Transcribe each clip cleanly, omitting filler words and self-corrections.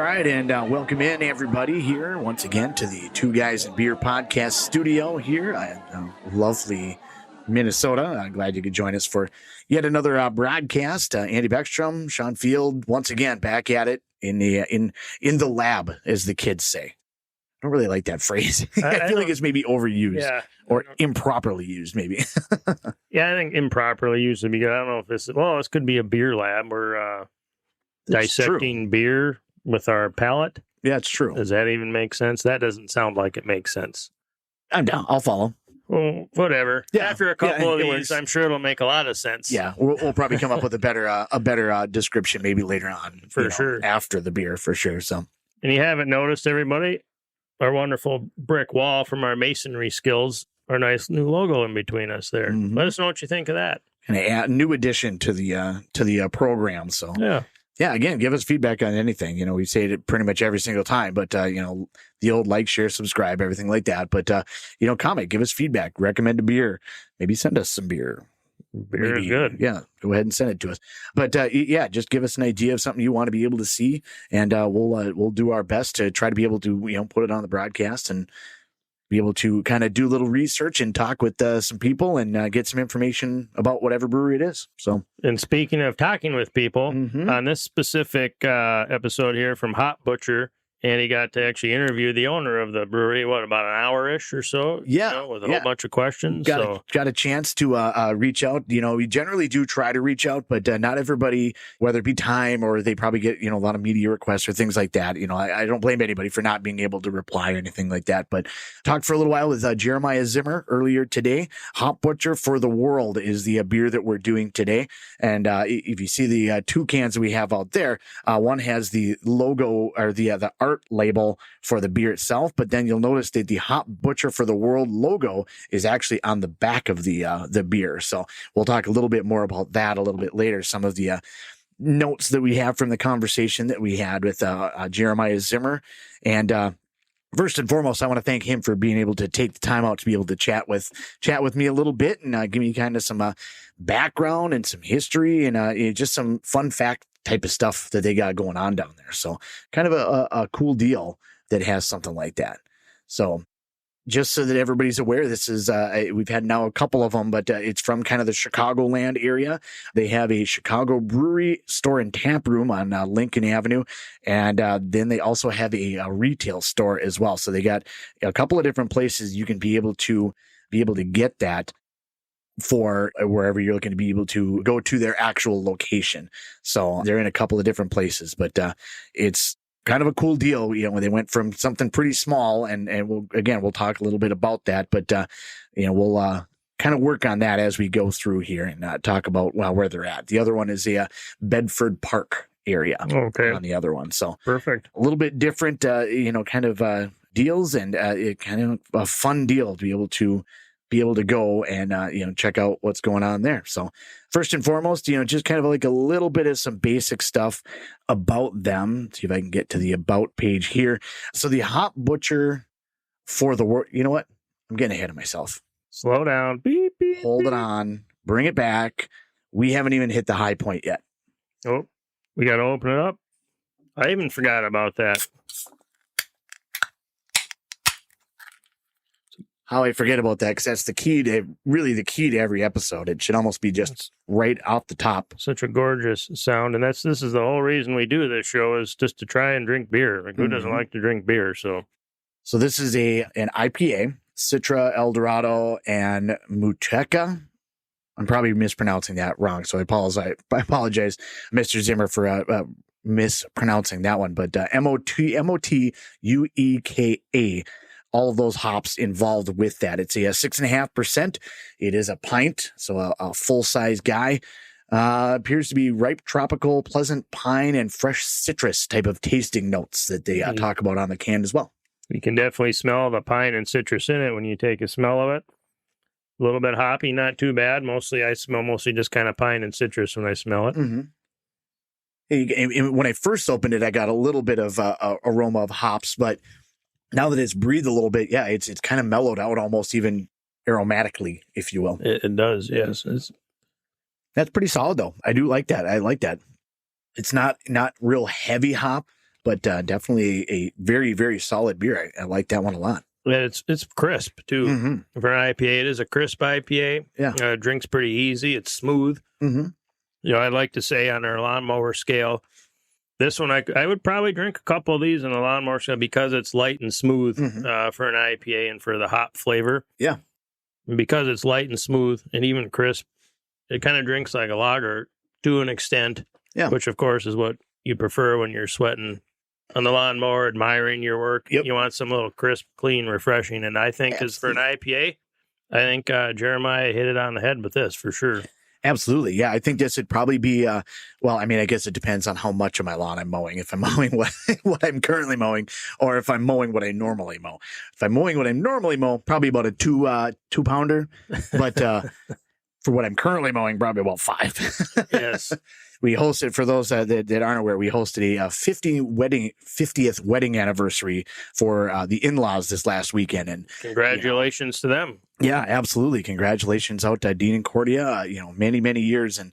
right, and welcome in everybody here once again to the Two Guys and Beer podcast studio here in lovely Minnesota. Glad you could join us for yet another broadcast. Andy Beckstrom, Sean Field, once again back at it in the lab, as the kids say. I don't really like that phrase. I feel like it's maybe overused or improperly used, maybe. Yeah, I think improperly used would be good. I don't know if this could be a beer lab. We're dissecting beer with our palate. Yeah, it's true. Does that even make sense? That doesn't sound like it makes sense. I'm down. I'll follow. Well, whatever. Yeah. After a couple of these, I'm sure it'll make a lot of sense. Yeah, we'll probably come up with a better description maybe later on. For sure. After the beer, for sure. So, and you haven't noticed, everybody, our wonderful brick wall from our masonry skills, our nice new logo in between us there. Mm-hmm. Let us know what you think of that. And a new addition to the program. So yeah, again, give us feedback on anything. We say it pretty much every single time, but the old like, share, subscribe, everything like that. But comment, give us feedback, recommend a beer, maybe send us some beer. Beer is good. Yeah, go ahead and send it to us. But just give us an idea of something you want to be able to see, and we'll do our best to try to be able to put it on the broadcast and be able to kind of do a little research and talk with some people and get some information about whatever brewery it is. So, and speaking of talking with people, on this specific episode here from Hop Butcher, and he got to actually interview the owner of the brewery, about an hour-ish or so? Yeah. With a whole bunch of questions. Got a chance to reach out. We generally do try to reach out, but not everybody, whether it be time or they probably get, a lot of media requests or things like that. I don't blame anybody for not being able to reply or anything like that. But talked for a little while with Jeremiah Zimmer earlier today. Hop Butcher for the World is the beer that we're doing today. And if you see the two cans that we have out there, one has the logo or the art label for the beer itself, but then you'll notice that the Hop Butcher for the World logo is actually on the back of the beer. So we'll talk a little bit more about that a little bit later. Some of the notes that we have from the conversation that we had with Jeremiah Zimmer. And first and foremost, I want to thank him for being able to take the time out to be able to chat with me a little bit and give me kind of some background and some history and just some fun fact type of stuff that they got going on down there. So kind of a cool deal that has something like that. So just so that everybody's aware, this is, we've had now a couple of them, but it's from kind of the Chicagoland area. They have a Chicago brewery store and tap room on Lincoln Avenue. And then they also have a retail store as well. So they got a couple of different places you can be able to get that for wherever you're looking to be able to go to their actual location. So they're in a couple of different places, but it's kind of a cool deal, when they went from something pretty small and we'll talk a little bit about that, but we'll kind of work on that as we go through here and talk about where they're at. The other one is the Bedford Park area on the other one. So perfect. A little bit different, kind of deals and it kind of a fun deal to be able to go and, check out what's going on there. So first and foremost, just kind of like a little bit of some basic stuff about them. See if I can get to the about page here. So the Hop Butcher for the World, you know what? I'm getting ahead of myself. Slow down. Beep, beep, Hold it on. Bring it back. We haven't even hit the high point yet. Oh, we got to open it up. I even forgot about that. How I forget about that, because that's the key to every episode. It should almost be just right off the top. Such a gorgeous sound, and this is the whole reason we do this show, is just to try and drink beer. Like, who doesn't like to drink beer? So this is an IPA, Citra, El Dorado, and Muteca. I'm probably mispronouncing that wrong, so I apologize, Mr. Zimmer, for mispronouncing that one. But MOTUEKA. All of those hops involved with that. It's a 6.5%. It is a pint, so a full-size guy. Appears to be ripe tropical, pleasant pine, and fresh citrus type of tasting notes that they talk about on the can as well. You can definitely smell the pine and citrus in it when you take a smell of it. A little bit hoppy, not too bad. I smell just kind of pine and citrus when I smell it. Mm-hmm. When I first opened it, I got a little bit of aroma of hops, but now that it's breathed a little bit, it's kind of mellowed out almost even aromatically, if you will. It does, yes. That's pretty solid, though. I do like that. I like that. It's not real heavy hop, but definitely a very, very solid beer. I like that one a lot. Yeah, it's crisp too. Mm-hmm. For an IPA, it is a crisp IPA. Yeah. Drinks pretty easy. It's smooth. Mm-hmm. I'd like to say on our lawnmower scale, this one I would probably drink a couple of these in the lawnmower scale because it's light and smooth for an IPA and for the hop flavor. Yeah. And because it's light and smooth and even crisp, it kind of drinks like a lager to an extent. Yeah. Which of course is what you prefer when you're sweating on the lawnmower, admiring your work. Yep. You want some little crisp, clean, refreshing. And I think as for an IPA, I think Jeremiah hit it on the head with this for sure. Absolutely. Yeah. I think this would probably be, I guess it depends on how much of my lawn I'm mowing. If I'm mowing what I'm currently mowing, or if I'm mowing what I normally mow. If I'm mowing what I normally mow, probably about a 2 pounder. But for what I'm currently mowing, probably about 5. Yes. We hosted, for those that aren't aware, we hosted a 50th wedding anniversary for the in-laws this last weekend. And congratulations to them. Yeah, absolutely. Congratulations out to Dean and Cordia, many, many years, and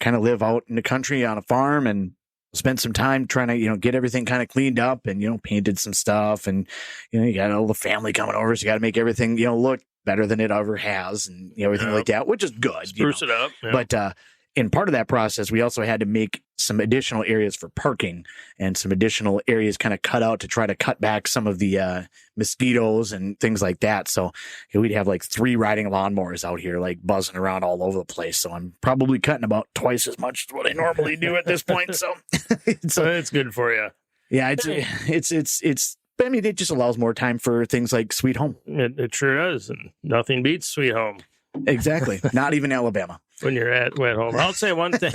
kind of live out in the country on a farm and spent some time trying to, get everything kind of cleaned up and, painted some stuff. And, you got all the family coming over. So you got to make everything, look better than it ever has and everything like that, which is good. Spruce it up. Yeah. But, in part of that process, we also had to make some additional areas for parking and some additional areas kind of cut out to try to cut back some of the mosquitoes and things like that. So we'd have like 3 riding lawnmowers out here, like buzzing around all over the place. So I'm probably cutting about twice as much as what I normally do at this point. So it's good for you. Yeah, it's. But I mean, it just allows more time for things like Sweet Home. It sure does, and nothing beats Sweet Home. Exactly. Not even Alabama. When you're at home. I'll say one thing.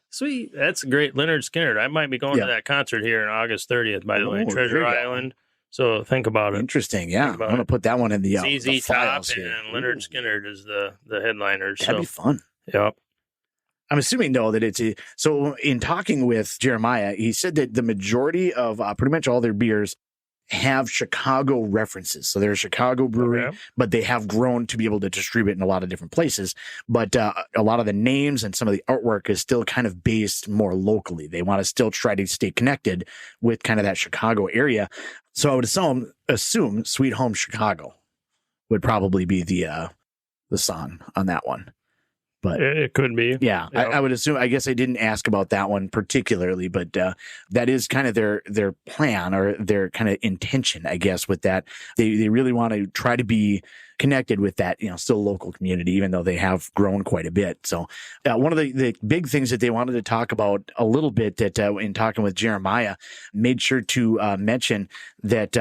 Sweet. That's great. Leonard Skinner. I might be going to that concert here on August 30th, by the way, Treasure Island. So think about it. Interesting. Yeah. I'm going to put that one in the ZZ Top and Leonard Skinner is the headliners. That'd be fun. Yep. I'm assuming, though, that so in talking with Jeremiah, he said that the majority of pretty much all their beers have Chicago references. So they're a Chicago brewery, but they have grown to be able to distribute in a lot of different places. But a lot of the names and some of the artwork is still kind of based more locally. They want to still try to stay connected with kind of that Chicago area. So I would assume Sweet Home Chicago would probably be the song on that one. But it could be. Yeah, I would assume. I guess I didn't ask about that one particularly, but that is kind of their plan or their kind of intention, I guess, with that. They really want to try to be connected with that, still local community, even though they have grown quite a bit. So one of the big things that they wanted to talk about a little bit that in talking with Jeremiah, made sure to mention that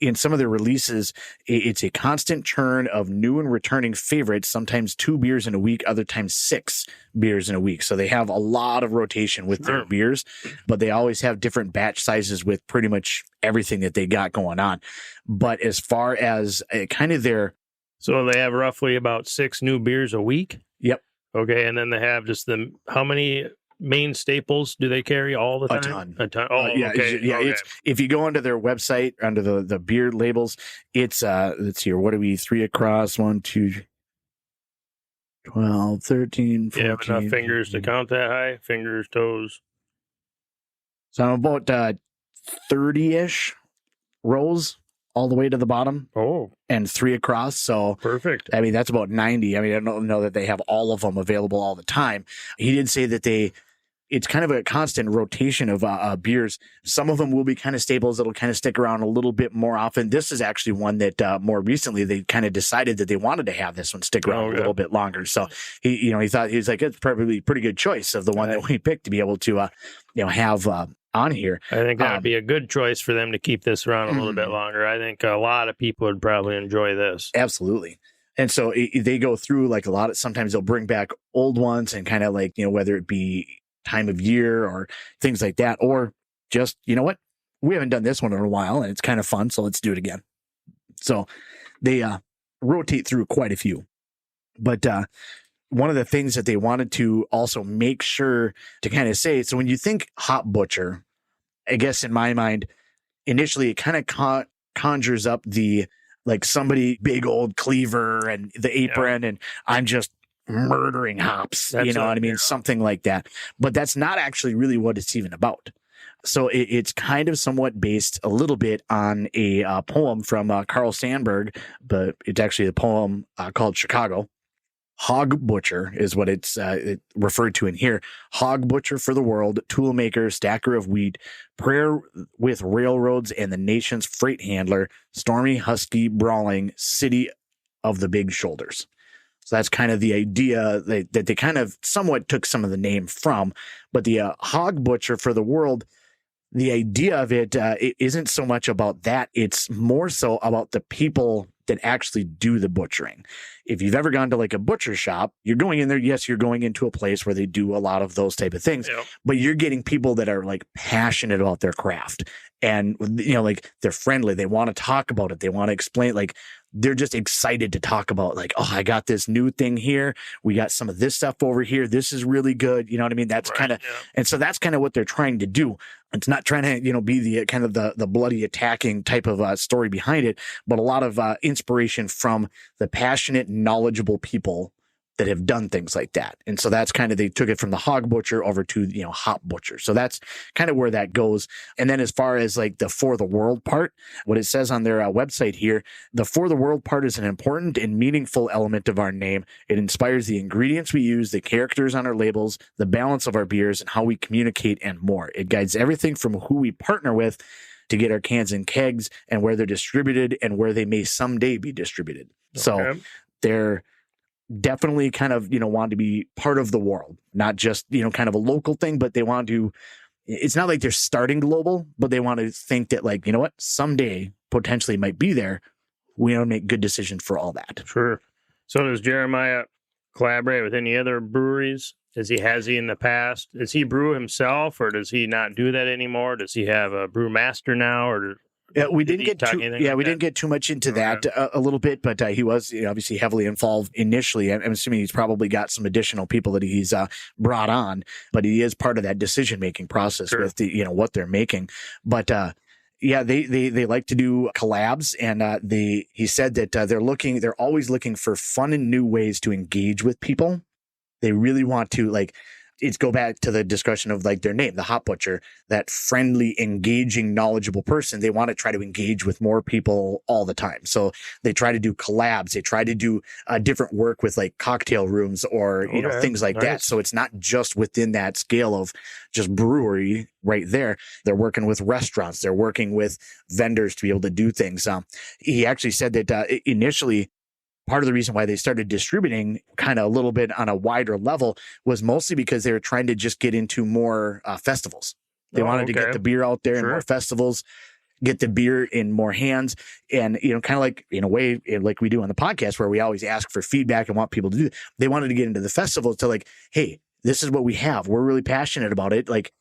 in some of their releases, it's a constant churn of new and returning favorites, sometimes 2 beers in a week, other times 6 beers in a week. So they have a lot of rotation with their beers, but they always have different batch sizes with pretty much everything that they got going on. But as far as kind of So they have roughly about 6 new beers a week? Yep. Okay, and then they have just how many main staples do they carry all the time? A ton. Oh, yeah. Okay. Yeah. Okay. It's, if you go onto their website, under the beer labels, it's, let's see here. What are we? 3 across, 1, 2, 12, 13, 14. You have enough fingers to count that high? Fingers, toes. So I'm about 30-ish rows all the way to the bottom. Oh. And 3 across. So perfect. I mean, that's about 90. I mean, I don't know that they have all of them available all the time. He did say that it's kind of a constant rotation of beers. Some of them will be kind of staples that'll kind of stick around a little bit more often. This is actually one that more recently they kind of decided that they wanted to have this one stick around a little bit longer. So he thought, he was like, it's probably a pretty good choice of the one that we picked to be able to have on here. I think that would be a good choice for them to keep this around a little bit longer. I think a lot of people would probably enjoy this. Absolutely. And so they go through like sometimes they'll bring back old ones and kind of like, whether it be time of year or things like that, or just, what, we haven't done this one in a while and it's kind of fun, so let's do it again. So they rotate through quite a few. But one of the things that they wanted to also make sure to kind of say, so when you think Hop Butcher, I guess in my mind, initially it kind of conjures up the, like somebody big old cleaver and the apron and I'm just murdering hops, what I mean? Something like that. But that's not actually really what it's even about. So it's kind of somewhat based a little bit on a poem from Carl Sandburg, but it's actually a poem called Chicago. Hog butcher is what it's referred to in here. Hog butcher for the world, tool maker, stacker of wheat, prayer with railroads and the nation's freight handler, stormy, husky, brawling city of the big shoulders. So that's kind of the idea that they kind of somewhat took some of the name from. But the hog butcher for the world, the idea of it isn't so much about that. It's more so about the people that actually do the butchering. If you've ever gone to like a butcher shop, you're going in there. Yes, you're going into a place where they do a lot of those type of things, but you're getting people that are like passionate about their craft. And, like they're friendly. They want to talk about it. They want to explain, like they're just excited to talk about like, oh, I got this new thing here. We got some of this stuff over here. This is really good. You know what I mean? That's kind of, and so that's kind of what they're trying to do. It's not trying to, be the kind of the bloody attacking type of story behind it, but a lot of inspiration from the passionate, knowledgeable people that have done things like that. And so that's kind of, they took it from the hog butcher over to, hop butcher. So that's kind of where that goes. And then as far as like the for the world part, what it says on their website here, the for the world part is an important and meaningful element of our name. It inspires the ingredients we use, the characters on our labels, the balance of our beers, and how we communicate and more. It guides everything from who we partner with to get our cans and kegs and where they're distributed and where they may someday be distributed. Okay. So they're definitely kind of, want to be part of the world, not just, kind of a local thing, but they want to, it's not like they're starting global, but they want to think that like, someday potentially might be there. We don't make good decisions for all that. Sure. So does Jeremiah collaborate with any other breweries? Has he in the past? Does he brew himself or does he not do that anymore? Does he have a brewmaster now or we didn't get too much into that a little bit, but he was obviously heavily involved initially. I'm assuming he's probably got some additional people that he's brought on, but he is part of that decision-making process with the, what they're making. But they like to do collabs, and he said that they're always looking for fun and new ways to engage with people. They really want to it's go back to the discussion of like their name, the Hop Butcher, that friendly, engaging, knowledgeable person. They want to try to engage with more people all the time. So they try to do collabs. They try to do different work with like cocktail rooms or, things like that. So it's not just within that scale of just brewery right there. They're working with restaurants. They're working with vendors to be able to do things. He actually said that initially, part of the reason why they started distributing kind of a little bit on a wider level was mostly because they were trying to just get into more festivals. They wanted to get the beer out there in more festivals, get the beer in more hands. And, kind of like in a way, like we do on the podcast where we always ask for feedback and want people to do. They wanted to get into the festivals to like, hey, this is what we have. We're really passionate about it. Like,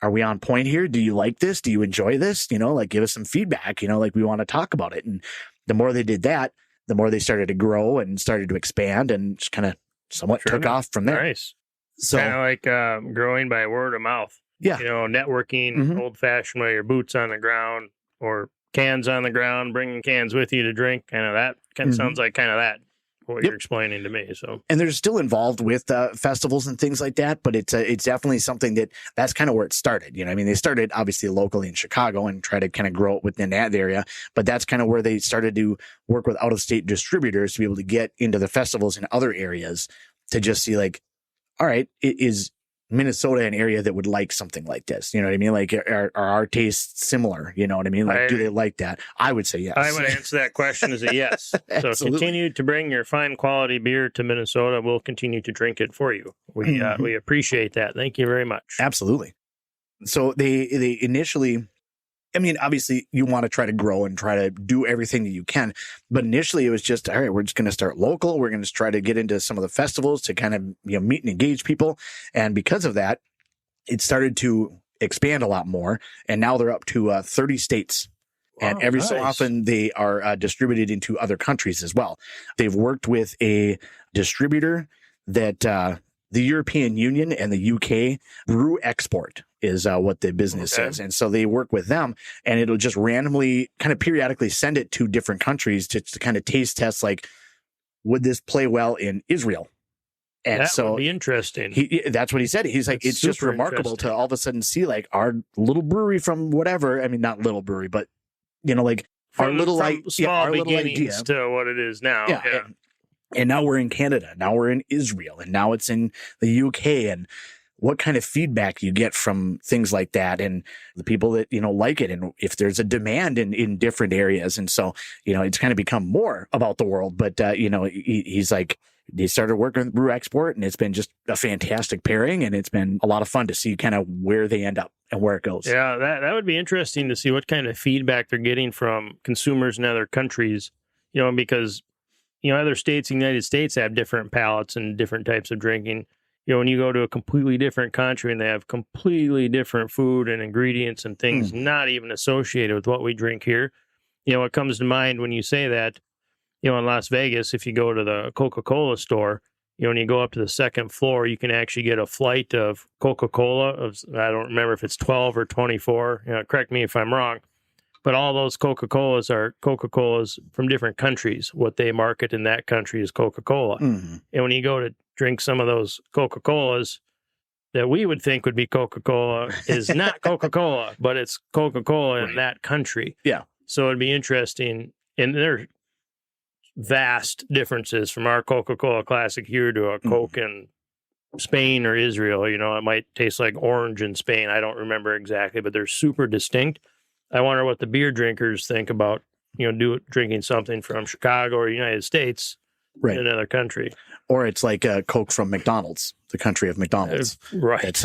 are we on point here? Do you like this? Do you enjoy this? Give us some feedback, like we want to talk about it. And the more they did that, the more they started to grow and started to expand and just kind of somewhat took off from there. Nice. So kind of like growing by word of mouth. Yeah. Networking, old fashioned way, your boots on the ground or cans on the ground, bringing cans with you to drink. Kind of that kind of sounds like kind of that. What you're explaining to me. So, and they're still involved with festivals and things like that, but it's definitely something that's kind of where it started. They started obviously locally in Chicago and try to kind of grow it within that area, but that's kind of where they started to work with out of state distributors to be able to get into the festivals in other areas to just see like, all right, it is Minnesota an area that would like something like this? You know what I mean? Like, are our tastes similar? You know what I mean? Like, do they like that? I would say yes. I would answer that question as a yes. So continue to bring your fine quality beer to Minnesota. We'll continue to drink it for you. We appreciate that. Thank you very much. Absolutely. So they initially, obviously you want to try to grow and try to do everything that you can. But initially it was just, all right, we're just going to start local. We're going to try to get into some of the festivals to kind of, meet and engage people. And because of that, it started to expand a lot more. And now they're up to 30 states. And every so often they are distributed into other countries as well. They've worked with a distributor that the European Union and the UK Brew Export is what the business is. And so they work with them and it'll just randomly kind of periodically send it to different countries to kind of taste test, like, would this play well in Israel? And that so would be interesting. that's what he said. He's like, That's it's just super remarkable to interesting. all of a sudden see like our little brewery from whatever. I mean, not little brewery, but like our little small our little beginnings idea to what it is now. Yeah. Yeah. And now we're in Canada. Now we're in Israel. And now it's in the UK. And what kind of feedback you get from things like that and the people that, like it. And if there's a demand in different areas. And so, it's kind of become more about the world. But, he's like, they started working with Brew Export and it's been just a fantastic pairing. And it's been a lot of fun to see kind of where they end up and where it goes. Yeah, that would be interesting to see what kind of feedback they're getting from consumers in other countries, because, other states in the United States have different palates and different types of drinking. When you go to a completely different country and they have completely different food and ingredients and things not even associated with what we drink here, what comes to mind when you say that, in Las Vegas, if you go to the Coca-Cola store, when you go up to the second floor, you can actually get a flight of Coca-Cola I don't remember if it's 12 or 24. Correct me if I'm wrong. But all those Coca-Colas are Coca-Colas from different countries. What they market in that country is Coca-Cola. And when you go to drink some of those Coca-Colas that we would think would be Coca-Cola is not Coca-Cola, but it's Coca-Cola in that country. Yeah. So it'd be interesting. And there vast differences from our Coca-Cola Classic here to a Coke in Spain or Israel. It might taste like orange in Spain. I don't remember exactly, but they're super distinct. I wonder what the beer drinkers think about, drinking something from Chicago or United States in another country. Or it's like a Coke from McDonald's, the country of McDonald's. Right.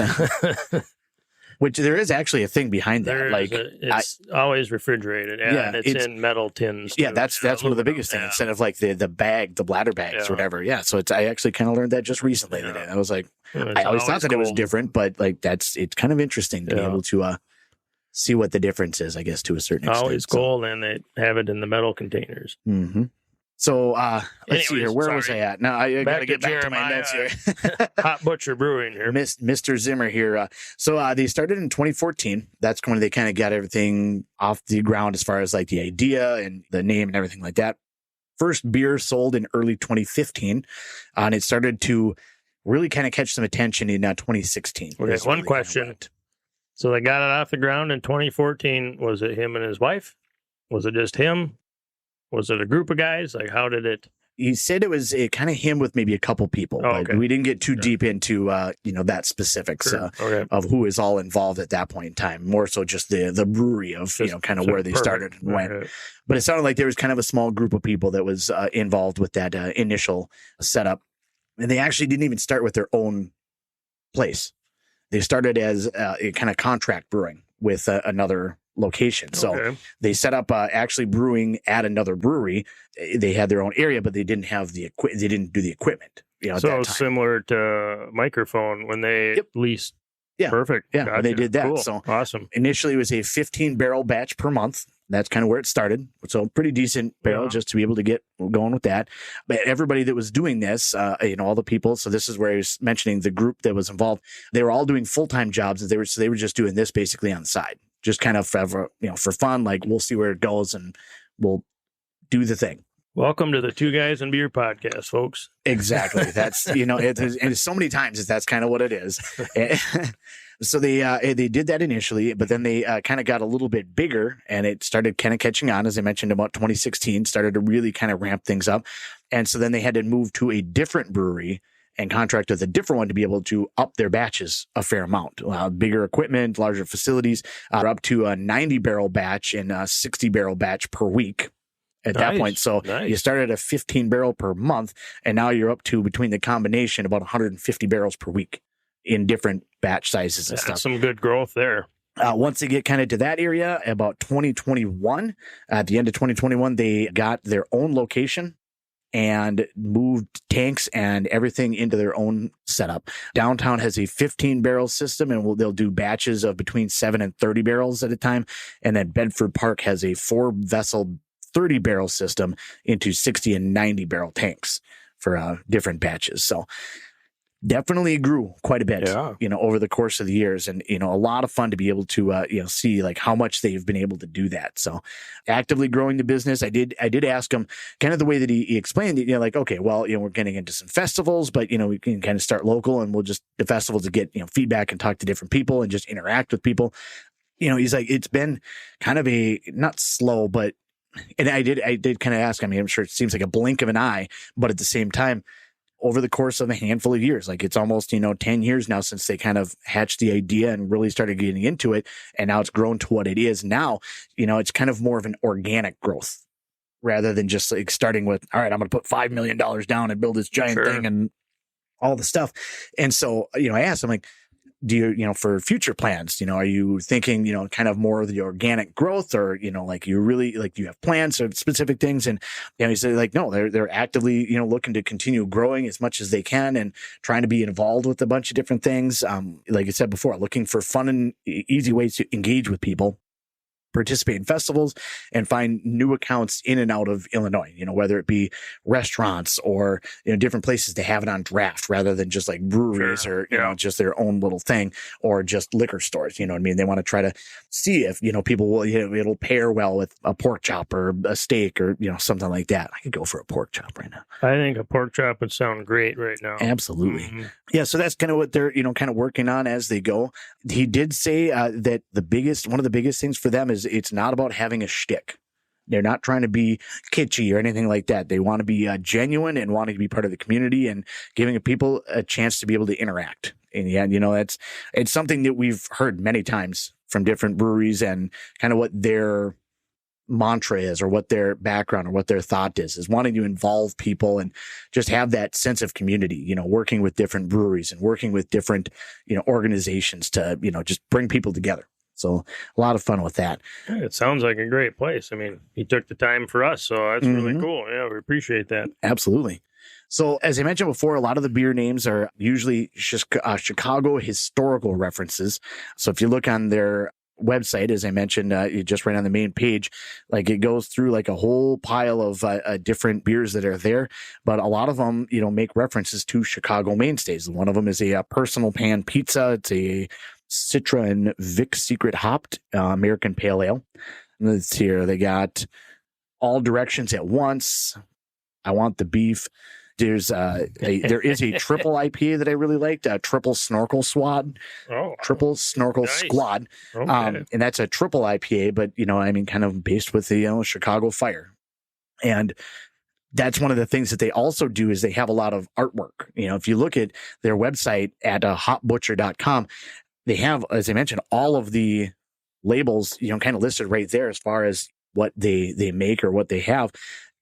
Which there is actually a thing behind that. It's always refrigerated. Yeah, and it's in metal tins. Yeah, that's one of the biggest things. Instead of like the bag, the bladder bags or whatever. Yeah, so I actually kind of learned that just recently. Today. I was like, I always thought that it was different, but like it's kind of interesting to be able to see what the difference is, I guess, to a certain extent. Always cold, and they have it in the metal containers. So let's see here. Where was I at? Now I got to get back to my Jeremiah, notes here. Hot Butcher Brewing here. Mr. Zimmer here. So they started in 2014. That's when they kind of got everything off the ground as far as like the idea and the name and everything like that. First beer sold in early 2015, and it started to really kind of catch some attention in 2016. Okay, one question. So they got it off the ground in 2014. Was it him and his wife? Was it just him? Was it a group of guys? Like, how did it? He said it was kind of him with maybe a couple people, but we didn't get too deep into, that specifics of who is all involved at that point in time. More so just the brewery of, kind of where they started and went. But it sounded like there was kind of a small group of people that was involved with that initial setup. And they actually didn't even start with their own place. They started as a kind of contract brewing with another location. So they set up actually brewing at another brewery. They had their own area, but they didn't have they didn't do the equipment. At that time. Similar to Microphone when they leased. Yeah. Perfect. Yeah. Gotcha. They did that. Cool. So awesome. Initially it was a 15 barrel batch per month. That's kind of where it started. So pretty decent barrel just to be able to get going with that. But everybody that was doing this, all the people. So this is where I was mentioning the group that was involved. They were all doing full-time jobs. They were just doing this basically on the side, just kind of for fun. Like we'll see where it goes and we'll do the thing. Welcome to the Two Guys and Beer podcast, folks. Exactly. That's, and so many times that's kind of what it is. So they did that initially, but then they kind of got a little bit bigger and it started kind of catching on, as I mentioned, about 2016, started to really kind of ramp things up. And so then they had to move to a different brewery and contract with a different one to be able to up their batches a fair amount. Bigger equipment, larger facilities, up to a 90 barrel batch and a 60 barrel batch per week. At that point. So you started at a 15 barrel per month, and now you're up to, between the combination, about 150 barrels per week in different batch sizes and stuff. Some good growth there. Once they get kind of to that area, about 2021, at the end of 2021, they got their own location and moved tanks and everything into their own setup. Downtown has a 15 barrel system, and they'll do batches of between 7 and 30 barrels at a time. And then Bedford Park has a 4 vessel 30 barrel system into 60 and 90 barrel tanks for different batches. So definitely grew quite a bit, Yeah. over the course of the years. And, a lot of fun to be able to, see like how much they've been able to do that. So actively growing the business. I did ask him kind of the way that he explained it, like, okay, well, we're getting into some festivals, but, we can kind of start local and we'll just the festivals to get, feedback and talk to different people and just interact with people. He's like, it's been kind of a, not slow, but, and I did kind of ask, I mean, I'm sure it seems like a blink of an eye, but at the same time, over the course of a handful of years, like it's almost, 10 years now since they kind of hatched the idea and really started getting into it. And now it's grown to what it is now. It's kind of more of an organic growth rather than just like starting with, all right, I'm going to put $5 million down and build this giant thing and all the stuff. And so, I asked him like, do you, for future plans, are you thinking, kind of more of the organic growth or, like you really like you have plans or specific things? And, he said like, no, they're actively, looking to continue growing as much as they can and trying to be involved with a bunch of different things. Like I said before, looking for fun and easy ways to engage with people, participate in festivals and find new accounts in and out of Illinois, whether it be restaurants or, different places to have it on draft rather than just like breweries or, just their own little thing or just liquor stores. You know what I mean? They want to try to see if, people will, it'll pair well with a pork chop or a steak or, something like that. I could go for a pork chop right now. I think a pork chop would sound great right now. Absolutely. Mm-hmm. Yeah. So that's kind of what they're, kind of working on as they go. He did say that one of the biggest things for them is it's not about having a shtick. They're not trying to be kitschy or anything like that. They want to be genuine and wanting to be part of the community and giving people a chance to be able to interact. And yeah, it's something that we've heard many times from different breweries and kind of what their mantra is or what their background or what their thought is wanting to involve people and just have that sense of community, working with different breweries and working with different, organizations to, just bring people together. So a lot of fun with that. It sounds like a great place. I mean, he took the time for us, so that's really cool. Yeah, we appreciate that. Absolutely. So as I mentioned before, a lot of the beer names are usually Chicago historical references. So if you look on their website, as I mentioned, just right on the main page, like it goes through like a whole pile of different beers that are there, but a lot of them, make references to Chicago mainstays. One of them is a personal pan pizza. It's a Citra and Vic Secret Hopped American Pale Ale. Let's see here. They got All Directions at Once. I Want the Beef. There is a triple IPA that I really liked, Triple Snorkel Squad. Triple Snorkel Squad. Okay. And that's a triple IPA, but, kind of based with the, Chicago Fire. And that's one of the things that they also do is they have a lot of artwork. If you look at their website at hopbutcher.com, they have, as I mentioned, all of the labels, kind of listed right there as far as what they make or what they have.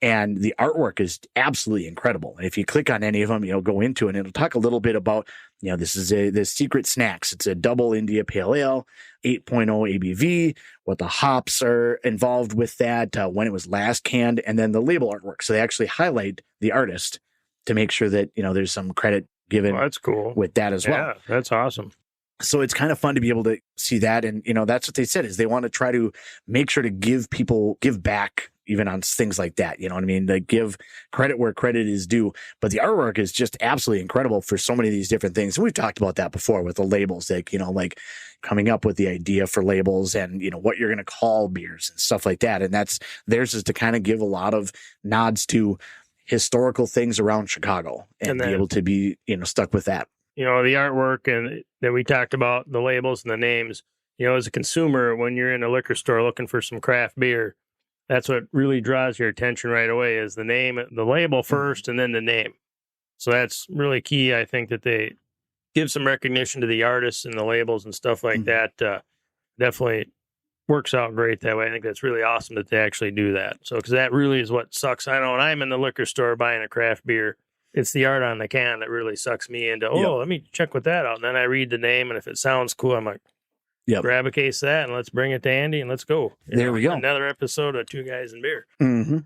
And the artwork is absolutely incredible. And if you click on any of them, go into it and it'll talk a little bit about, this is the Secret Snacks. It's a double India Pale Ale, 8.0 ABV, what the hops are involved with that, when it was last canned, and then the label artwork. So they actually highlight the artist to make sure that, there's some credit given that's cool. with that as well. Yeah, that's awesome. So it's kind of fun to be able to see that. And, that's what they said is they want to try to make sure to give back even on things like that. You know what I mean? Like give credit where credit is due. But the artwork is just absolutely incredible for so many of these different things. And we've talked about that before with the labels, like, like coming up with the idea for labels and, what you're going to call beers and stuff like that. And theirs is to kind of give a lot of nods to historical things around Chicago and then, be able to be, stuck with that. The artwork and that we talked about, the labels and the names, as a consumer, when you're in a liquor store looking for some craft beer, that's what really draws your attention right away is the name, the label first, and then the name. So that's really key. I think that they give some recognition to the artists and the labels and stuff like that. Definitely works out great that way. I think that's really awesome that they actually do that. So, because that really is what sucks. I know when I'm in the liquor store buying a craft beer, it's the art on the can that really sucks me into, let me check with that out. And then I read the name, and if it sounds cool, I'm like, grab a case of that, and let's bring it to Andy, and let's go. There we go. Another episode of Two Guys and Beer. Mm-hmm.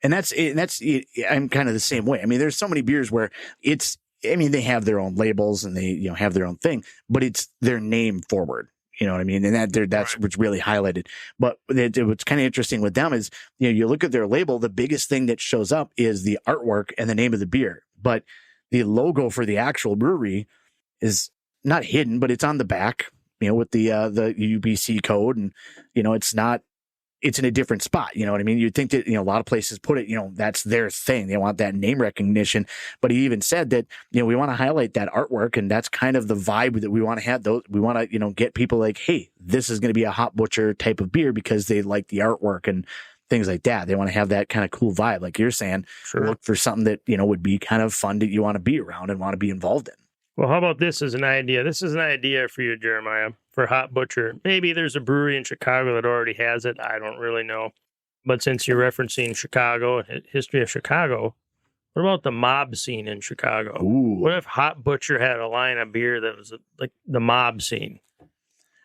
And that's it. I'm kind of the same way. I mean, there's so many beers where they have their own labels and they, have their own thing, but it's their name forward. You know what I mean? And that's what's really highlighted. But what's kind of interesting with them is, you look at their label, the biggest thing that shows up is the artwork and the name of the beer. But the logo for the actual brewery is not hidden, but it's on the back, with the UBC code, and it's in a different spot. You know what I mean? You'd think that, a lot of places put it, that's their thing. They want that name recognition. But he even said that, we want to highlight that artwork, and that's kind of the vibe that we want to have. We want to, get people like, hey, this is going to be a Hop Butcher type of beer because they like the artwork and things like that. They want to have that kind of cool vibe. Like you're saying, Sure. Look for something that, would be kind of fun that you want to be around and want to be involved in. Well, how about this as an idea? This is an idea for you, Jeremiah, for Hop Butcher. Maybe there's a brewery in Chicago that already has it. I don't really know. But since you're referencing Chicago and history of Chicago, what about the mob scene in Chicago? Ooh. What if Hop Butcher had a line of beer that was like the mob scene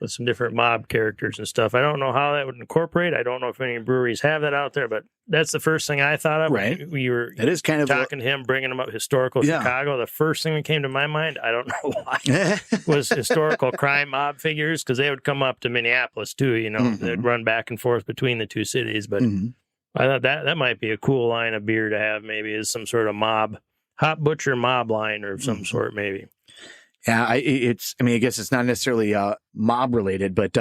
with some different mob characters and stuff? I don't know how that would incorporate. I don't know if any breweries have that out there, but that's the first thing I thought of. Right. We were It is kind of talking to him, bringing him up historical Chicago. The first thing that came to my mind, I don't know why, was historical crime mob figures, because they would come up to Minneapolis too. They'd run back and forth between the two cities. But I thought that might be a cool line of beer to have. Maybe is some sort of mob, Hop Butcher mob line or some sort. Maybe. Yeah, I guess it's not necessarily mob related, but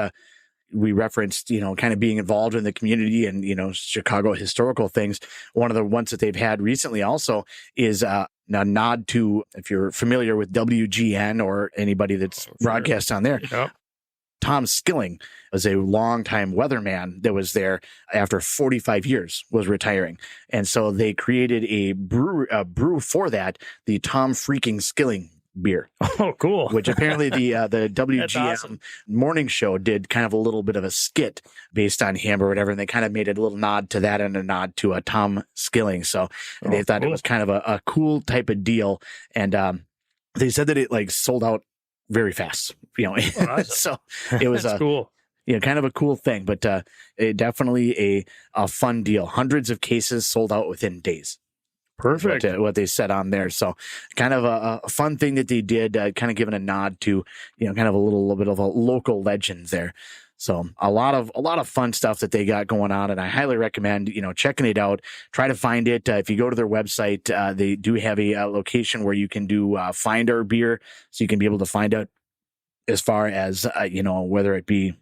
we referenced, kind of being involved in the community and, Chicago historical things. One of the ones that they've had recently also is a nod to, if you're familiar with WGN or anybody that's broadcast on there. Yep. Tom Skilling was a longtime weatherman that was there after 45 years, was retiring. And so they created a brew for that, the Tom freaking Skilling beer. Oh, cool. Which apparently the WGM awesome. morning show did kind of a little bit of a skit based on him or whatever. And they kind of made a little nod to that and a nod to a Tom Skilling. So they thought it was kind of a cool type of deal. And they said that it like sold out very fast, awesome. So it was cool. Kind of a cool thing, but definitely a fun deal. Hundreds of cases sold out within days. Perfect. What they said on there. So kind of a fun thing that they did, kind of giving a nod to, kind of a little bit of a local legend there. So a lot of fun stuff that they got going on. And I highly recommend, checking it out. Try to find it. If you go to their website, they do have a location where you can do find our beer. So you can be able to find out as far as, whether it be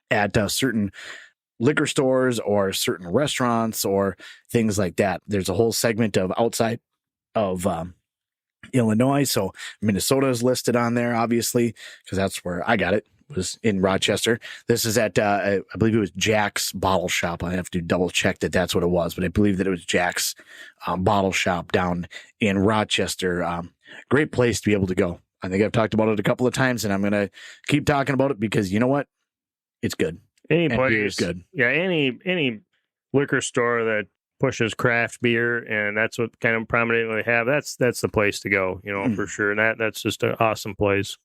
at certain liquor stores or certain restaurants or things like that. There's a whole segment of outside of Illinois. So Minnesota is listed on there, obviously, because that's where I got it, was in Rochester. This is at, I believe it was Jack's Bottle Shop. I have to double check that that's what it was, but I believe that it was Jack's Bottle Shop down in Rochester. Great place to be able to go. I think I've talked about it a couple of times, and I'm going to keep talking about it because you know what? It's good. Any And place, beer is good. Yeah, any liquor store that pushes craft beer, and that's what kind of prominently have. That's the place to go, for sure. And that's just an awesome place.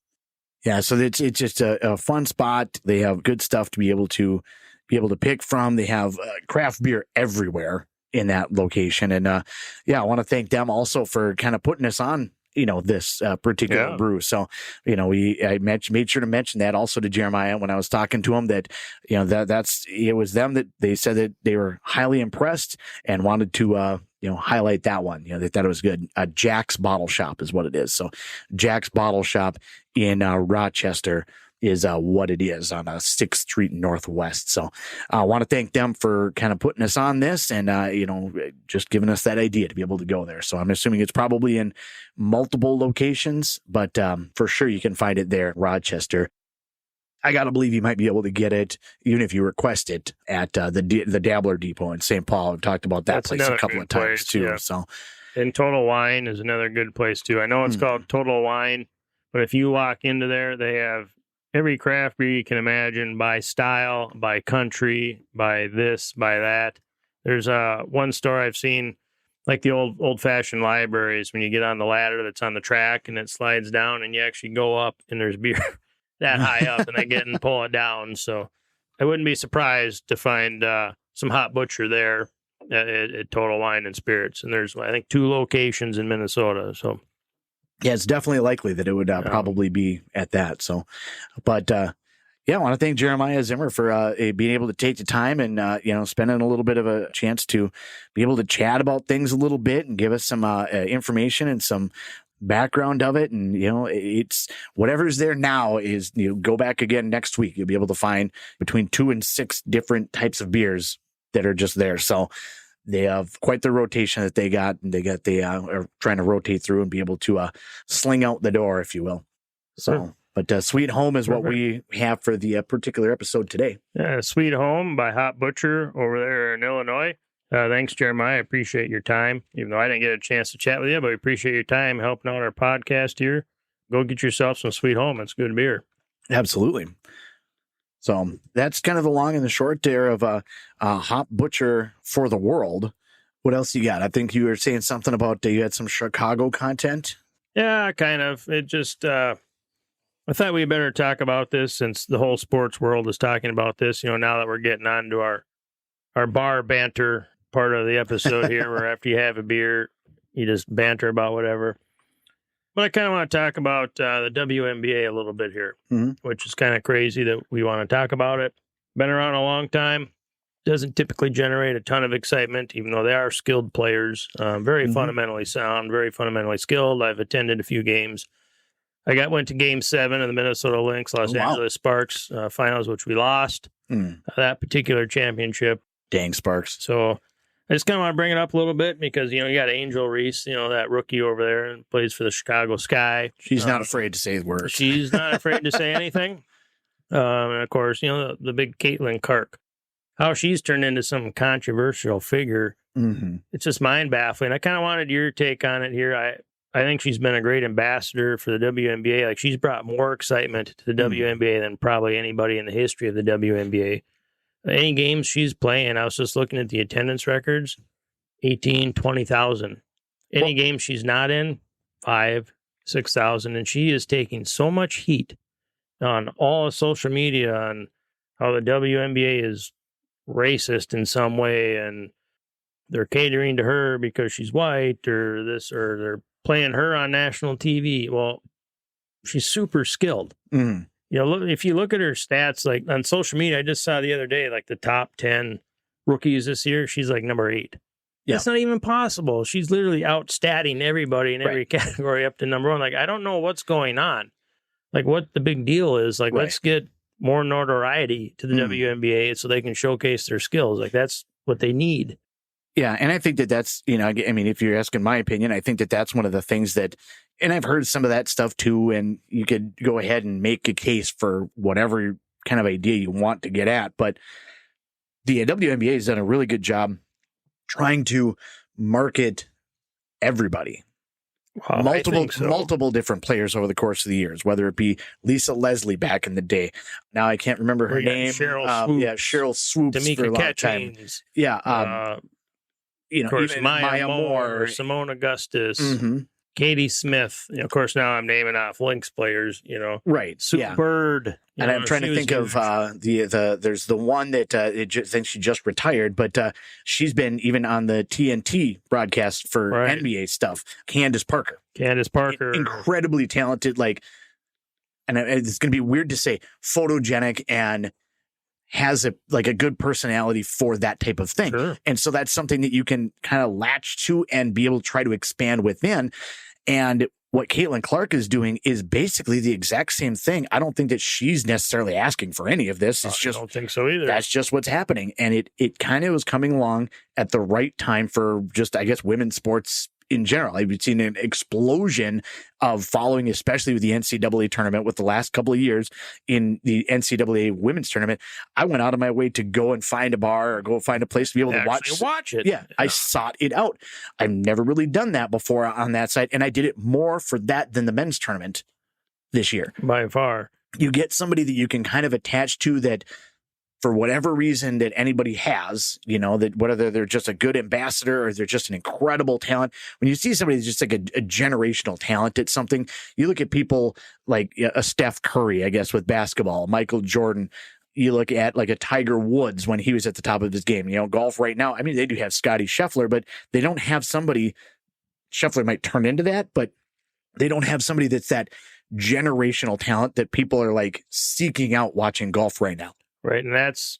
Yeah, so it's just a fun spot. They have good stuff to be able to pick from. They have craft beer everywhere in that location, and I want to thank them also for kind of putting us on this particular brew. So, I made sure to mention that also to Jeremiah when I was talking to him that, it was them that they said that they were highly impressed and wanted to, highlight that one. They thought it was good. Jack's Bottle Shop is what it is. So Jack's Bottle Shop in Rochester is what it is on 6th Street Northwest. So I want to thank them for kind of putting us on this and, just giving us that idea to be able to go there. So I'm assuming it's probably in multiple locations, but for sure you can find it there in Rochester. I got to believe you might be able to get it, even if you request it, at the Dabbler Depot in St. Paul. I've talked about that place a couple of times too. Yeah. So, and Total Wine is another good place too. I know it's called Total Wine, but if you walk into there, they have every craft beer you can imagine by style, by country, by this, by that. There's one store I've seen, like the old-fashioned libraries, when you get on the ladder that's on the track and it slides down and you actually go up and there's beer that high up and they get and pull it down. So I wouldn't be surprised to find some Hop Butcher there at Total Wine and Spirits. And there's, I think, 2 locations in Minnesota. So yeah, it's definitely likely that it would probably be at that. So, but Yeah, I want to thank Jeremiah Zimmer for being able to take the time and, spending a little bit of a chance to be able to chat about things a little bit and give us some information and some background of it. And, it's whatever's there now is, go back again next week. You'll be able to find between 2 and 6 different types of beers that are just there. So they have quite the rotation that they got, and they are trying to rotate through and be able to sling out the door, if you will. So. Sure. But Sweet Home is what we have for the particular episode today. Yeah, Sweet Home by Hop Butcher over there in Illinois. Thanks, Jeremiah. I appreciate your time. Even though I didn't get a chance to chat with you, but we appreciate your time helping out our podcast here. Go get yourself some Sweet Home. It's good beer. Absolutely. So that's kind of the long and the short there of Hop Butcher for the world. What else you got? I think you were saying something about you had some Chicago content. Yeah, kind of. It just... I thought we better talk about this since the whole sports world is talking about this, now that we're getting on to our bar banter part of the episode here, where after you have a beer, you just banter about whatever. But I kind of want to talk about the WNBA a little bit here, which is kind of crazy that we want to talk about it. Been around a long time. Doesn't typically generate a ton of excitement, even though they are skilled players. Very fundamentally sound, very fundamentally skilled. I've attended a few games. I went to Game 7 of the Minnesota Lynx, Los Angeles Sparks finals, which we lost that particular championship. Dang Sparks. So I just kind of want to bring it up a little bit because, you got Angel Reese, that rookie over there and plays for the Chicago Sky. She's not afraid to say words. She's not afraid to say anything. And, of course, the big Caitlin Clark. How she's turned into some controversial figure. It's just mind-baffling. I kind of wanted your take on it here. I think she's been a great ambassador for the WNBA. Like, she's brought more excitement to the WNBA than probably anybody in the history of the WNBA. Any games she's playing, I was just looking at the attendance records, 18, 20,000. Any game she's not in, 5, 6,000. And she is taking so much heat on all of social media on how the WNBA is racist in some way and they're catering to her because she's white or this, or they're playing her on national TV. Well, she's super skilled. If you look at her stats, like on social media, I just saw the other day, like the top 10 rookies this year, she's like number 8. Yeah. That's not even possible. She's literally outstatting everybody in every category up to number 1. Like, I don't know what's going on. Like, what the big deal is. Like, let's get more notoriety to the WNBA so they can showcase their skills. Like, that's what they need. Yeah, and I think that's, if you're asking my opinion, I think that's one of the things that, and I've heard some of that stuff too, and you could go ahead and make a case for whatever kind of idea you want to get at, but the WNBA has done a really good job trying to market everybody. Well, multiple different players over the course of the years, whether it be Lisa Leslie back in the day. Now I can't remember her name. Cheryl Swoops Tamika for a long time. Yeah. Of course, Maya Moore, Simone Augustus, Katie Smith. Of course, now I'm naming off Lynx players. Right? Sue Bird. And I'm trying to think of there's the one that think she just retired, but she's been even on the TNT broadcast for NBA stuff. Candace Parker, incredibly talented. And it's going to be weird to say photogenic and has a good personality for that type of thing. Sure. And so that's something that you can kind of latch to and be able to try to expand within. And what Caitlin Clark is doing is basically the exact same thing. I don't think that she's necessarily asking for any of this. It's just, I don't think so either. That's just what's happening. And it kind of was coming along at the right time for just, I guess, women's sports in general. I've seen an explosion of following, especially with the NCAA tournament with the last couple of years in the NCAA women's tournament. I went out of my way to go and find a bar or go find a place to be able to watch it. Yeah, I sought it out. I've never really done that before on that side. And I did it more for that than the men's tournament this year. By far. You get somebody that you can kind of attach to that for whatever reason that anybody has, that whether they're just a good ambassador or they're just an incredible talent. When you see somebody that's just like a generational talent at something, you look at people like a Steph Curry, I guess, with basketball, Michael Jordan. You look at like a Tiger Woods when he was at the top of his game. Golf right now, I mean, they do have Scotty Scheffler, but they don't have somebody, Scheffler might turn into that, but they don't have somebody that's that generational talent that people are like seeking out watching golf right now. Right. And that's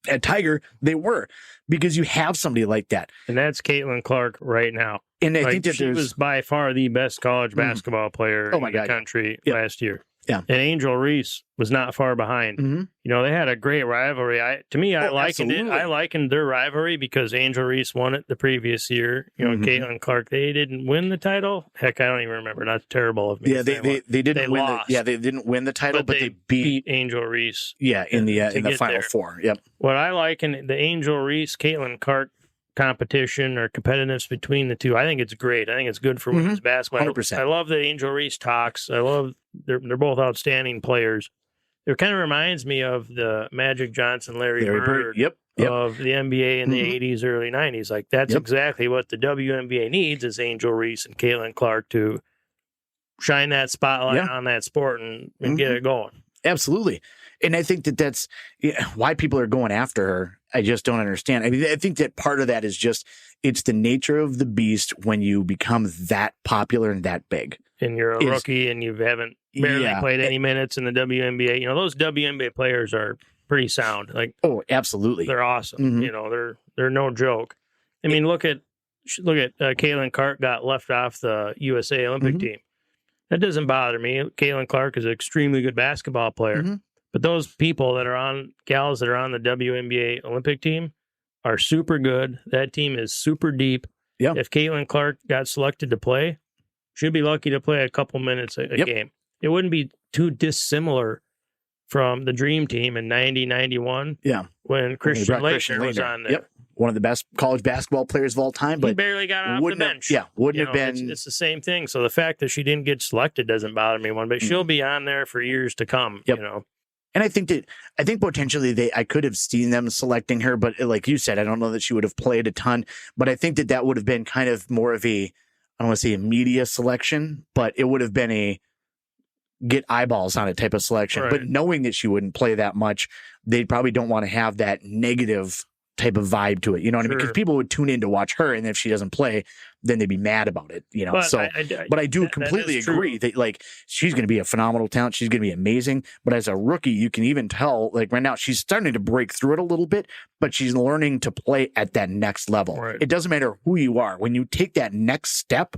at Tiger, they were, because you have somebody like that. And that's Caitlin Clark right now. And I think that she was by far the best college basketball player in the country last year. Yeah. And Angel Reese was not far behind. Mm-hmm. You know, they had a great rivalry. I likened it. I likened their rivalry because Angel Reese won it the previous year. You know, Caitlin Clark, they didn't win the title. Heck, I don't even remember. That's terrible of me. Yeah, they didn't win they didn't win the title, but they beat Angel Reese. Yeah, in the Final Four. Yep. What I liken the Angel Reese, Caitlin Clark competition or competitiveness between the two, I think it's great. I think it's good for women's basketball. 100%. I love the Angel Reese talks. I love they're both outstanding players. It kind of reminds me of the Magic Johnson, Larry Bird of the NBA in the 80s, early 90s. Like that's exactly what the WNBA needs is Angel Reese and Caitlin Clark to shine that spotlight on that sport and get it going. Absolutely. And I think that's why people are going after her. I just don't understand. I mean, I think that part of that is just, it's the nature of the beast when you become that popular and that big. And you're a rookie and you haven't barely played any minutes in the WNBA. You know, those WNBA players are pretty sound. Like, oh, absolutely. They're awesome. You know, they're no joke. I mean, look at Caitlin Clark got left off the USA Olympic team. That doesn't bother me. Caitlin Clark is an extremely good basketball player. But those people gals that are on the WNBA Olympic team are super good. That team is super deep. Yeah. If Caitlin Clark got selected to play, she'd be lucky to play a couple minutes a game. It wouldn't be too dissimilar from the Dream Team in 90-91. Yeah. When Christian Laettner was on there. Yep. One of the best college basketball players of all time. But he barely got off the bench. Wouldn't have been. It's the same thing. So the fact that she didn't get selected doesn't bother me one, but she'll be on there for years to come, you know. And I think potentially I could have seen them selecting her, but like you said, I don't know that she would have played a ton, but I think that would have been kind of more of I don't want to say a media selection, but it would have been a get eyeballs on it type of selection. Right. But knowing that she wouldn't play that much, they probably don't want to have that negative type of vibe to it. You know what I mean? Because people would tune in to watch her, and if she doesn't play, then they'd be mad about it, you know? But I do completely agree that like, she's going to be a phenomenal talent. She's going to be amazing. But as a rookie, you can even tell, like right now, she's starting to break through it a little bit, but she's learning to play at that next level. Right. It doesn't matter who you are. When you take that next step,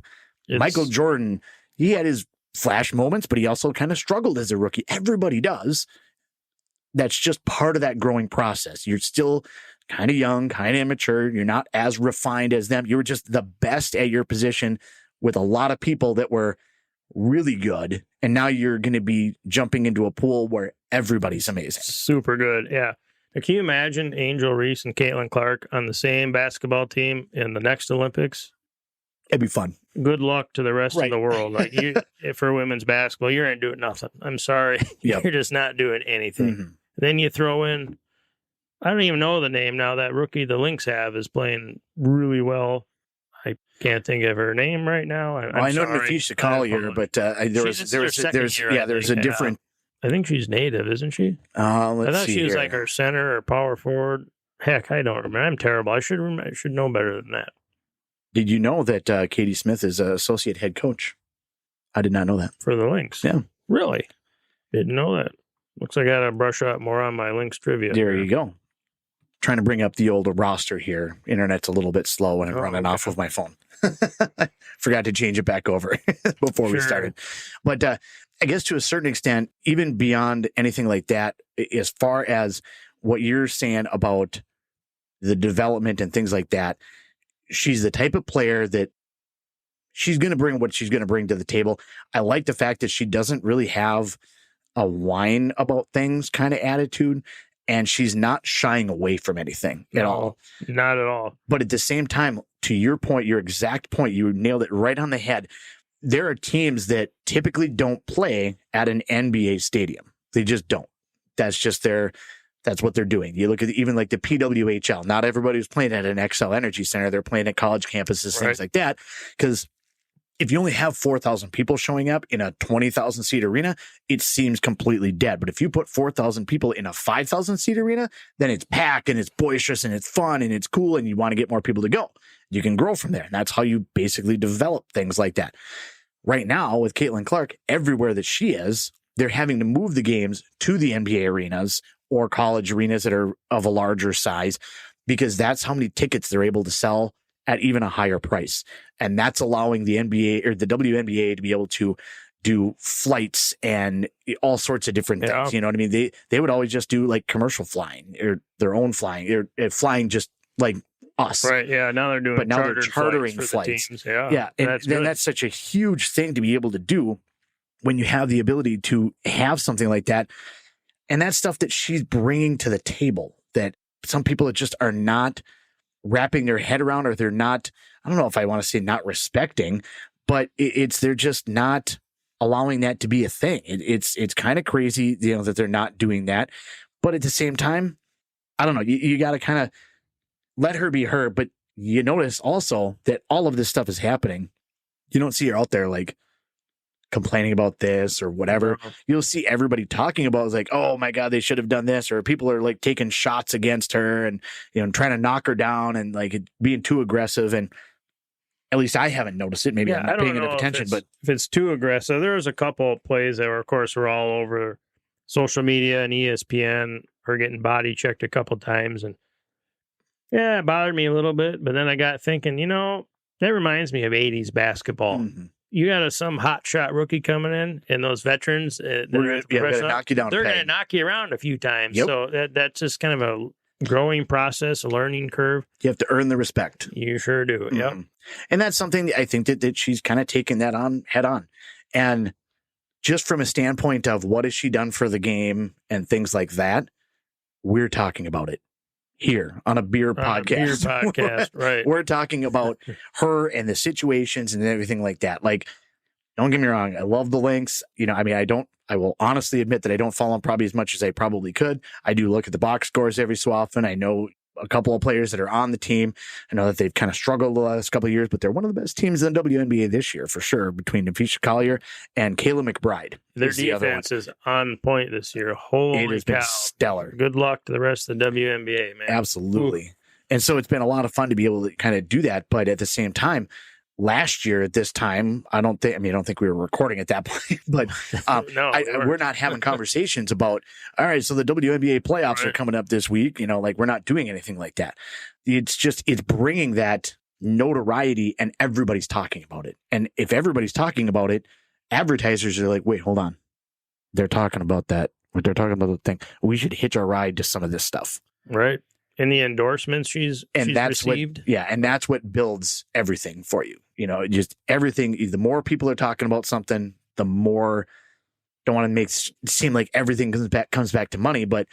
Michael Jordan, he had his flash moments, but he also kind of struggled as a rookie. Everybody does. That's just part of that growing process. You're still kind of young, kind of immature. You're not as refined as them. You were just the best at your position with a lot of people that were really good. And now you're going to be jumping into a pool where everybody's amazing. Super good. Yeah. Now, can you imagine Angel Reese and Caitlin Clark on the same basketball team in the next Olympics? It'd be fun. Good luck to the rest of the world. Like for women's basketball, you ain't doing nothing. I'm sorry. You're just not doing anything. Then you throw in, I don't even know the name now. That rookie the Lynx have is playing really well. I can't think of her name right now. I know Nafisha Collier, but there's a different. I think she's native, isn't she? I thought she was like our center or power forward. Heck, I don't remember. I'm terrible. I should know better than that. Did you know that Katie Smith is associate head coach? I did not know that. For the Lynx? Yeah. Really? Didn't know that. Looks like I got to brush up more on my Lynx trivia. There you go. Trying to bring up the older roster here. Internet's a little bit slow when I'm running off of my phone. Forgot to change it back over before we started. But I guess to a certain extent, even beyond anything like that, as far as what you're saying about the development and things like that, she's the type of player that she's going to bring what she's going to bring to the table. I like the fact that she doesn't really have a whine about things kind of attitude, and she's not shying away from anything at all. Not at all. But at the same time, to your point, your exact point, you nailed it right on the head. There are teams that typically don't play at an NBA stadium. They just don't. That's just that's what they're doing. You look at even like the PWHL. Not everybody who's playing at an XL Energy Center. They're playing at college campuses, things like that. Because if you only have 4,000 people showing up in a 20,000 seat arena, it seems completely dead. But if you put 4,000 people in a 5,000 seat arena, then it's packed and it's boisterous and it's fun and it's cool and you want to get more people to go. You can grow from there. And that's how you basically develop things like that. right now with Caitlin Clark, everywhere that she is, they're having to move the games to the NBA arenas or college arenas that are of a larger size, because that's how many tickets they're able to sell at even a higher price. And that's allowing the NBA or the WNBA to be able to do flights and all sorts of different things. You know what I mean? They would always just do like commercial flying or their own flying or flying just like us. Right. Yeah. Now they're doing, but now they're chartering flights. Yeah. And then that's such a huge thing to be able to do when you have the ability to have something like that. And that's stuff that she's bringing to the table that some people just are not wrapping their head around, or they're not, I don't know if I want to say not respecting, but they're just not allowing that to be a thing. It's kind of crazy, that they're not doing that. But at the same time, I don't know, you got to kind of let her be her. But you notice also that all of this stuff is happening. You don't see her out there like complaining about this or whatever. You'll see everybody talking about it's like, oh my God, they should have done this, or people are like taking shots against her and, trying to knock her down and like being too aggressive. And at least I haven't noticed it. Maybe I'm not paying enough attention, but if it's too aggressive, there was a couple of plays that were, of course, were all over social media and ESPN, her getting body checked a couple times. And yeah, it bothered me a little bit, but then I got thinking, that reminds me of 80s basketball. Mm-hmm. You got some hot shot rookie coming in, and those veterans, they're going to knock you down. They're going to knock you around a few times. Yep. So that's just kind of a growing process, a learning curve. You have to earn the respect. You sure do. Mm-hmm. Yep. And that's something that I think that she's kind of taken that on head on. And just from a standpoint of what has she done for the game and things like that, we're talking about it here on a beer podcast. Right. We're talking about her and the situations and everything like that. Like, don't get me wrong, I love the links. I will honestly admit that I don't follow them probably as much as I probably could. I do look at the box scores every so often. I know a couple of players that are on the team. I know that they've kind of struggled the last couple of years, but they're one of the best teams in the WNBA this year for sure, between Nafisha Collier and Kayla McBride. Their defense is on point this year. Holy It has cow. been stellar. Good luck to the rest of the WNBA, man. Absolutely. Ooh. And so it's been a lot of fun to be able to kind of do that. But at the same time, last year at this time, I don't think we were recording at that point, but we're not having conversations about, all right, so the WNBA playoffs are coming up this week. We're not doing anything like that. It's bringing that notoriety and everybody's talking about it. And if everybody's talking about it, advertisers are like, wait, hold on. They're talking about that. They're talking about the thing. We should hitch our ride to some of this stuff. Right. And the endorsements she's received. And that's what builds everything for you. Just everything. The more people are talking about something, the more, don't want to make it seem like everything comes back to money, but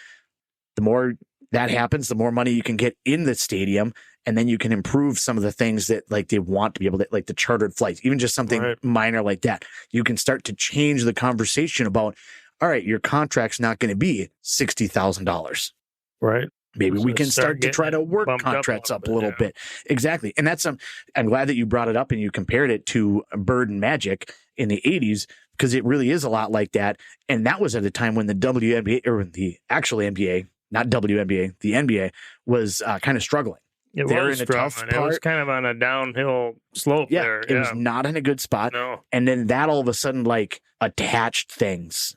the more that happens, the more money you can get in the stadium. And then you can improve some of the things that like they want to be able to, like the chartered flights, even just something minor like that. You can start to change the conversation about, all right, your contract's not going to be $60,000. Right. Maybe we can start to try to work contracts up a little bit. Exactly. And that's I'm glad that you brought it up and you compared it to Bird and Magic in the 80s, because it really is a lot like that. And that was at a time when the WNBA, or the actual NBA, not WNBA, the NBA was kind of struggling. It was struggling. It was kind of on a downhill slope there. It was not in a good spot. No. And then that all of a sudden like attached things.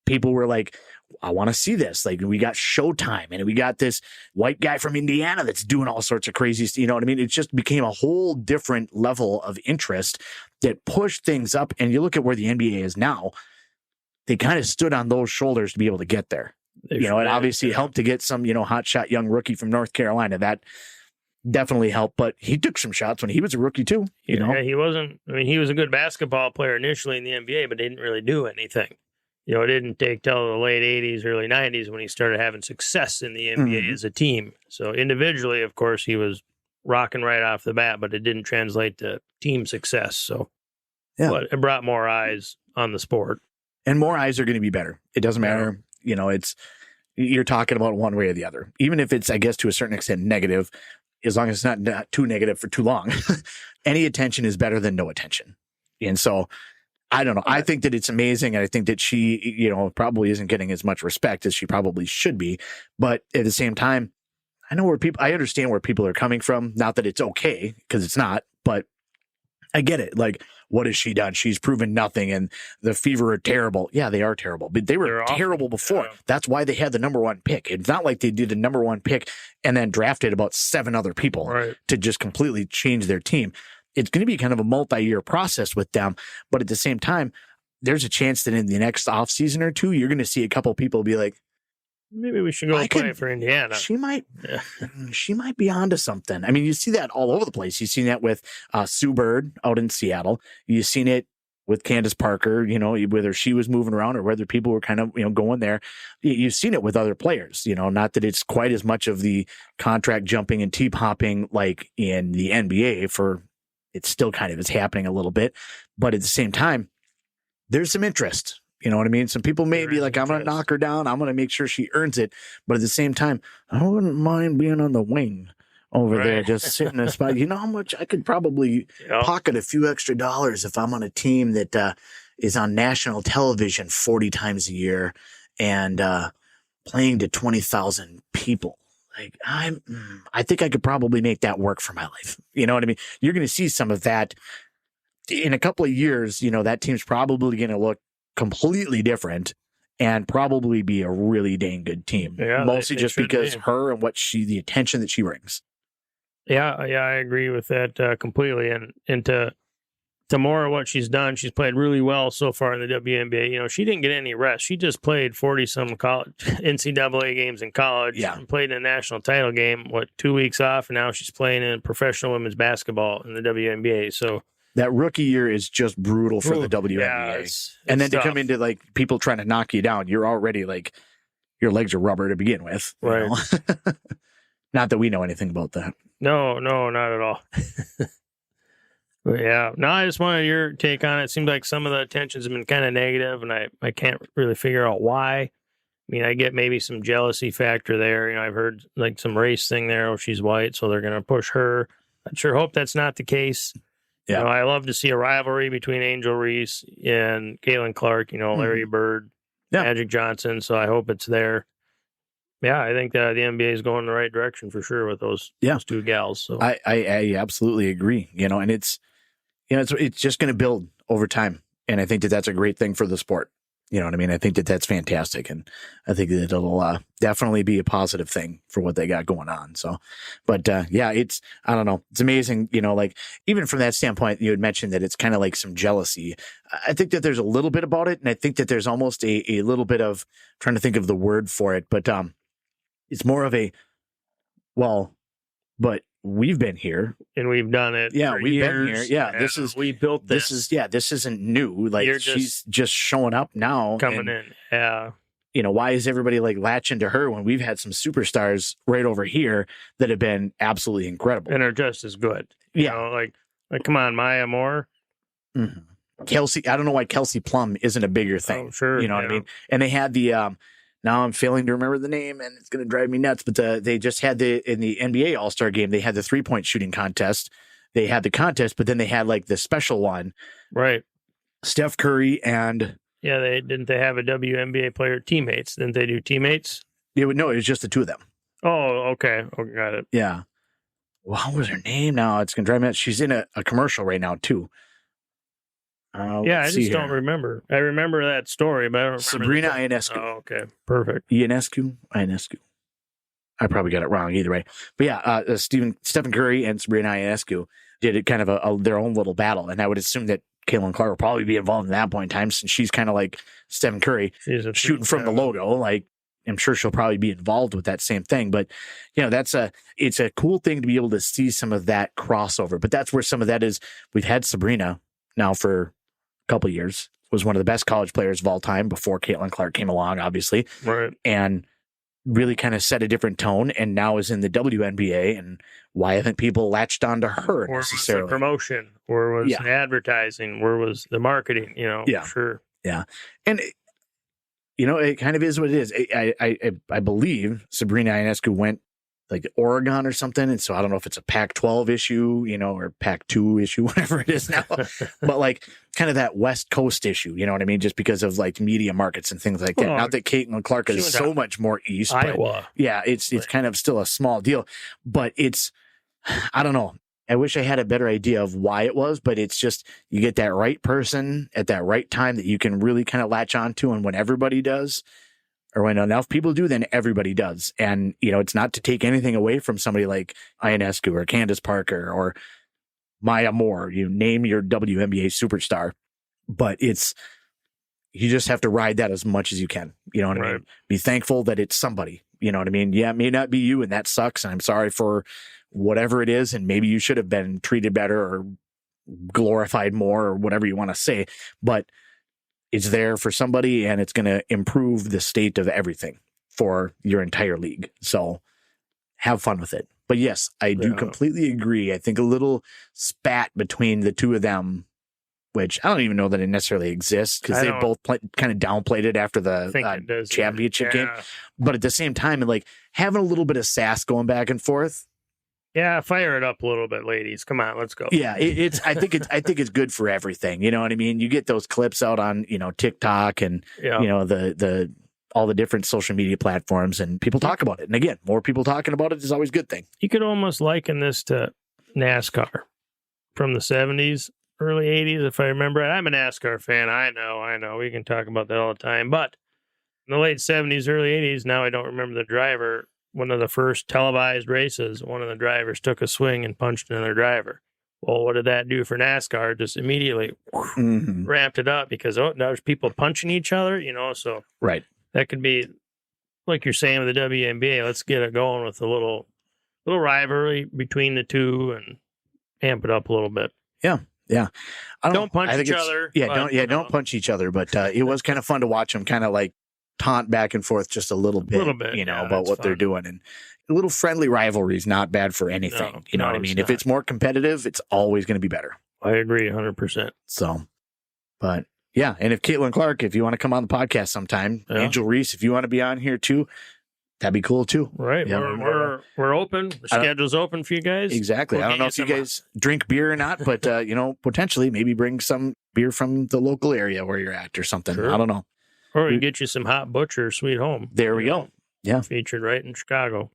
People were like, I want to see this. Like, we got Showtime and we got this white guy from Indiana that's doing all sorts of crazy stuff. You know what I mean? It just became a whole different level of interest that pushed things up. And you look at where the NBA is now, they kind of stood on those shoulders to be able to get there. It obviously helped to get some, hotshot young rookie from North Carolina. That definitely helped, but he took some shots when he was a rookie too. He was a good basketball player initially in the NBA, but didn't really do anything. It didn't take till the late 80s, early 90s when he started having success in the NBA as a team. So individually, of course, he was rocking right off the bat, but it didn't translate to team success. So but it brought more eyes on the sport. And more eyes are going to be better. It doesn't matter. You're talking about one way or the other. Even if it's, I guess, to a certain extent negative, as long as it's not too negative for too long, any attention is better than no attention. And so I don't know. I think that it's amazing. And I think that she, probably isn't getting as much respect as she probably should be. But at the same time, I understand where people are coming from. Not that it's okay, because it's not, but I get it. Like, what has she done? She's proven nothing, and the Fever are terrible. Yeah, they are terrible, but they were They're awful. terrible before. Yeah. That's why they had the number one pick. It's not like they did the number one pick and then drafted about 7 other people to just completely change their team. It's going to be kind of a multi-year process with them, but at the same time, there's a chance that in the next offseason or two, you're going to see a couple people be like, maybe we should go play for Indiana. She might be onto something. I mean, you see that all over the place. You've seen that with Sue Bird out in Seattle. You've seen it with Candace Parker, whether she was moving around or whether people were kind of, going there. You've seen it with other players, not that it's quite as much of the contract jumping and team hopping like in the NBA it's still kind of is happening a little bit, but at the same time, there's some interest. You know what I mean? Some people may be like, I'm going to knock her down. I'm going to make sure she earns it. But at the same time, I wouldn't mind being on the wing over there, just sitting in a spot. You know how much I could probably pocket a few extra dollars if I'm on a team that is on national television 40 times a year and playing to 20,000 people. Like, I think I could probably make that work for my life. You know what I mean? You're going to see some of that in a couple of years. That team's probably going to look completely different and probably be a really dang good team. Yeah, mostly just because her and the attention that she brings. Yeah, I agree with that completely. And to more of what she's done, she's played really well so far in the WNBA. She didn't get any rest. She just played 40-some college NCAA games in college. And played in a national title game, 2 weeks off, and now she's playing in professional women's basketball in the WNBA. So that rookie year is just brutal for the WNBA. Yeah, it's and then tough. To come into like people trying to knock you down, you're already like your legs are rubber to begin with. Right. Not that we know anything about that. No, not at all. But yeah. No, I just wanted your take on it. It seems like some of the attentions have been kind of negative, and I can't really figure out why. I mean, I get maybe some jealousy factor there. I've heard like some race thing there. Oh, she's white, so they're going to push her. I sure hope that's not the case. Yeah, I love to see a rivalry between Angel Reese and Caitlin Clark, Larry Bird, Magic Johnson. So I hope it's there. Yeah, I think the NBA is going in the right direction for sure with those two gals. So I absolutely agree. And it's just going to build over time, and I think that that's a great thing for the sport. You know what I mean? I think that that's fantastic, and I think that it'll definitely be a positive thing for what they got going on. So, but I don't know. It's amazing, like even from that standpoint, you had mentioned that it's kind of like some jealousy. I think that there's a little bit about it, and I think that there's almost a little bit of trying to think of the word for it, but it's more of but we've been here and we've done it. Yeah, we've years. been here. Yeah, we built this. This isn't new. Like she's just showing up now, coming in. Yeah. Why is everybody like latching to her when we've had some superstars right over here that have been absolutely incredible and are just as good? Like come on, Maya Moore. Mm-hmm. Kelsey. I don't know why Kelsey Plum isn't a bigger thing. Oh, sure. You know what I mean? And they had the now I'm failing to remember the name, and it's going to drive me nuts. But they just had in the NBA All-Star game, they had the 3-point shooting contest. They had the contest, but then they had like the special one. Right. Steph Curry and... Yeah, they have a WNBA player teammates. Didn't they do teammates? No, it was just the two of them. Oh, okay. Oh, got it. Yeah. What was her name now? It's going to drive me nuts. She's in a commercial right now, too. I just don't remember. I remember that story, but I don't remember. Sabrina Ionescu. Oh, okay. Perfect. Ionescu. I probably got it wrong either way. But yeah, Stephen Curry and Sabrina Ionescu did it kind of their own little battle. And I would assume that Caitlin Clark will probably be involved in that point in time, since she's kind of like Stephen Curry shooting from the logo. Like, I'm sure she'll probably be involved with that same thing. But, it's a cool thing to be able to see some of that crossover. But that's where some of that is. We've had Sabrina now for couple of years, was one of the best college players of all time before Caitlin Clark came along, obviously. Right. And really kind of set a different tone, and now is in the WNBA. And why haven't people latched onto her or necessarily? Was the promotion, or was advertising, or was the marketing, Yeah. Sure. Yeah. And, it kind of is what it is. I believe Sabrina Ionescu went like Oregon or something. And so I don't know if it's a Pac-12 issue, or Pac-2 issue, whatever it is now, but like kind of that West Coast issue, you know what I mean? Just because of like media markets and things like that. Not that Caitlin Clark is so much more East, Iowa. But yeah, it's kind of still a small deal, but I don't know. I wish I had a better idea of why it was, but it's just you get that right person at that right time that you can really kind of latch onto. And when everybody does, or when enough people do, then everybody does. And, it's not to take anything away from somebody like Ionescu or Candace Parker or Maya Moore, you name your WNBA superstar, but you just have to ride that as much as you can. You know what I mean? Be thankful that it's somebody, you know what I mean? Yeah, it may not be you, and that sucks. And I'm sorry for whatever it is. And maybe you should have been treated better or glorified more or whatever you want to say, but it's there for somebody, and it's going to improve the state of everything for your entire league. So have fun with it. But yes, I do completely agree. I think a little spat between the two of them, which I don't even know that it necessarily exists because they both kind of downplayed it after the championship game. But at the same time, like having a little bit of sass going back and forth. Yeah, fire it up a little bit, ladies. Come on, let's go. Yeah, I think it's good for everything. You know what I mean? You get those clips out on TikTok and the all the different social media platforms, and people talk about it. And again, more people talking about it is always a good thing. You could almost liken this to NASCAR from the 70s, early 80s, if I remember it. I'm a NASCAR fan. I know. We can talk about that all the time. But in the late 70s, early 80s, now I don't remember the driver. One of the first televised races, one of the drivers took a swing and punched another driver. Well, what did that do for NASCAR? Just immediately ramped it up because now there's people punching each other, so right. That could be like you're saying with the WNBA. Let's get it going with a little rivalry between the two and amp it up a little bit. Yeah. Don't punch each other. Yeah, don't punch each other. But it was kind of fun to watch them kind of like taunt back and forth just a little bit, about what they're doing. And a little friendly rivalry is not bad for anything. You know what I mean? If it's more competitive, it's always going to be better. I agree 100%. So, but yeah. And if Caitlin Clark, if you want to come on the podcast sometime, Angel Reese, if you want to be on here too, that'd be cool too. Right. Yeah, we're open. The schedule's open for you guys. Exactly. I don't know if you guys drink beer or not, but potentially maybe bring some beer from the local area where you're at or something. Sure. I don't know. Or we get you some Hot Butcher Sweet Home. There we go. Yeah. Featured right in Chicago.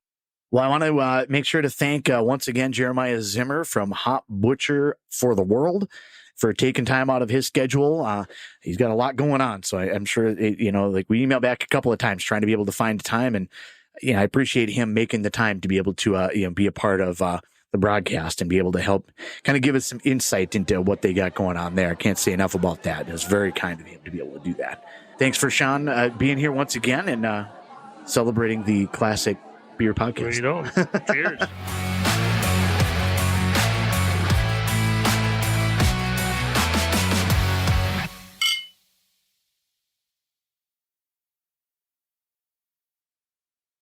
Well, I want to make sure to thank once again Jeremiah Zimmer from Hot Butcher for the World for taking time out of his schedule. He's got a lot going on. So I'm sure, we emailed back a couple of times trying to be able to find time. And, I appreciate him making the time to be able to, be a part of the broadcast and be able to help kind of give us some insight into what they got going on there. I can't say enough about that. It was very kind of him to be able to do that. Thanks for Sean being here once again and celebrating the Classic Beer Podcast. Cheers.